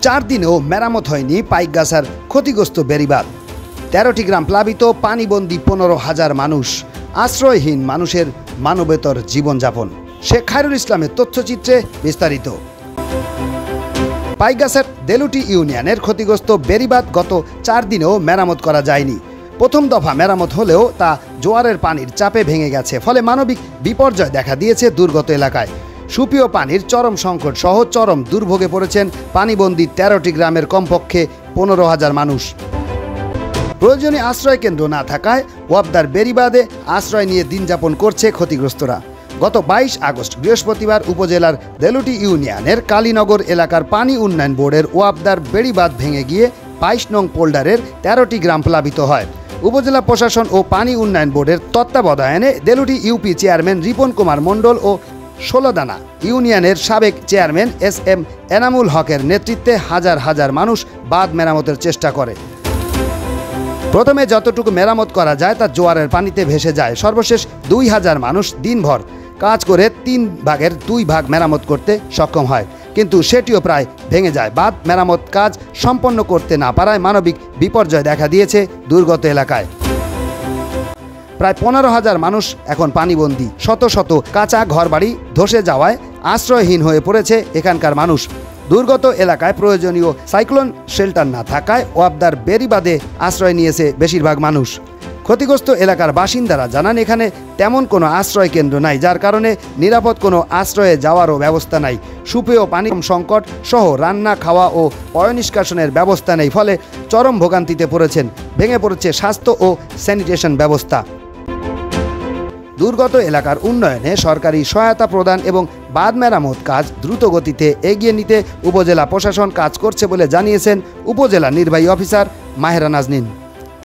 4 দিনেও মেরামত হয়নি পাইকগাছার ক্ষতিগ্রস্ত বেড়িবাঁধ। 13টি গ্রাম প্লাবিত, পানিবন্দী 15,000 মানুষ, আশ্রয়হীন মানুষের মানবেতর জীবনযাপন। শেখ খায়রুল ইসলামের তথ্যচিত্রে বিস্তারিত। পাইকগাছার দেলুটি ইউনিয়নের ক্ষতিগ্রস্ত বেড়িবাঁধ গত 4 দিনেও মেরামত করা যায়নি। প্রথম দফা মেরামত হলেও তা জোয়ারের পানির চাপে ভেঙে গেছে, ফলে মানবিক বিপর্যয় দেখা দিয়েছে দুর্গত এলাকায়। সুপেয় পানির চরম সংকট সহ চরম দুর্ভোগে পড়েছেন পানিবন্দী 13টি গ্রামের কমপক্ষে 15,000 মানুষ। প্রয়োজনীয় আশ্রয় কেন্দ্র না থাকায় ওয়াপদার বেড়িবাঁধে আশ্রয় নিয়ে দিন যাপন করছে ক্ষতিগ্রস্তরা। গত 22 আগস্ট বৃহস্পতিবার উপজেলার দেলুটি ইউনিয়নের কালীনগর এলাকার পানি উন্নয়ন বোর্ডের ওয়াপদার বেড়িবাঁধ ভেঙে গিয়ে 22 নং পোল্ডারের 13টি গ্রাম প্লাবিত হয়। উপজেলা প্রশাসন ও পানি উন্নয়ন বোর্ডের তত্ত্বাবধানে দেলুটি ইউপি চেয়ারম্যান রিপন কুমার মণ্ডল ও ষোলদানা ইউনিয়নের সাবেক চেয়ারম্যান SM এনামুল হকের নেতৃত্বে হাজার হাজার মানুষ বাঁধ মেরামতের চেষ্টা করে। প্রথমে যতটুকু মেরামত করা যায় তা জোয়ারের পানিতে ভেসে যায়। সর্বশেষ 2000 মানুষ দিনভর কাজ করে 3 ভাগের 2 ভাগ মেরামত করতে সক্ষম হয়, কিন্তু সেটিও প্রায় ভেঙে যায়। বাঁধ মেরামত কাজ সম্পন্ন করতে না পারায় মানবিক বিপর্যয় দেখা দিয়েছে দুর্গত এলাকায়। প্রায় 15,000 মানুষ এখন পানিবন্দী। শত শত কাঁচা ঘরবাড়ি ধসে যাওয়ায় আশ্রয়হীন হয়ে পড়েছে এখানকার মানুষ। দুর্গত এলাকায় প্রয়োজনীয় সাইক্লোন শেল্টার না থাকায় ওয়াপদার বেড়িবাঁধে আশ্রয় নিয়েছে বেশিরভাগ মানুষ। ক্ষতিগ্রস্ত এলাকার বাসিন্দারা জানান, এখানে তেমন কোনো আশ্রয় কেন্দ্র নাই, যার কারণে নিরাপদ কোনো আশ্রয়ে যাওয়ারও ব্যবস্থা নাই। সুপেয় পানির সংকট সহ রান্না, খাওয়া ও পয়ঃনিষ্কাশনের ব্যবস্থা নেই, ফলে চরম ভোগান্তিতে পড়েছেন। ভেঙে পড়েছে স্বাস্থ্য ও স্যানিটেশন ব্যবস্থা। দুর্গত এলাকার উন্নয়নে সরকারি সহায়তা প্রদান এবং বাঁধ মেরামত কাজ দ্রুত গতিতে এগিয়ে নিতে উপজেলা প্রশাসন কাজ করছে বলে জানিয়েছেন উপজেলা নির্বাহী অফিসার মাহেরা নাজনীন।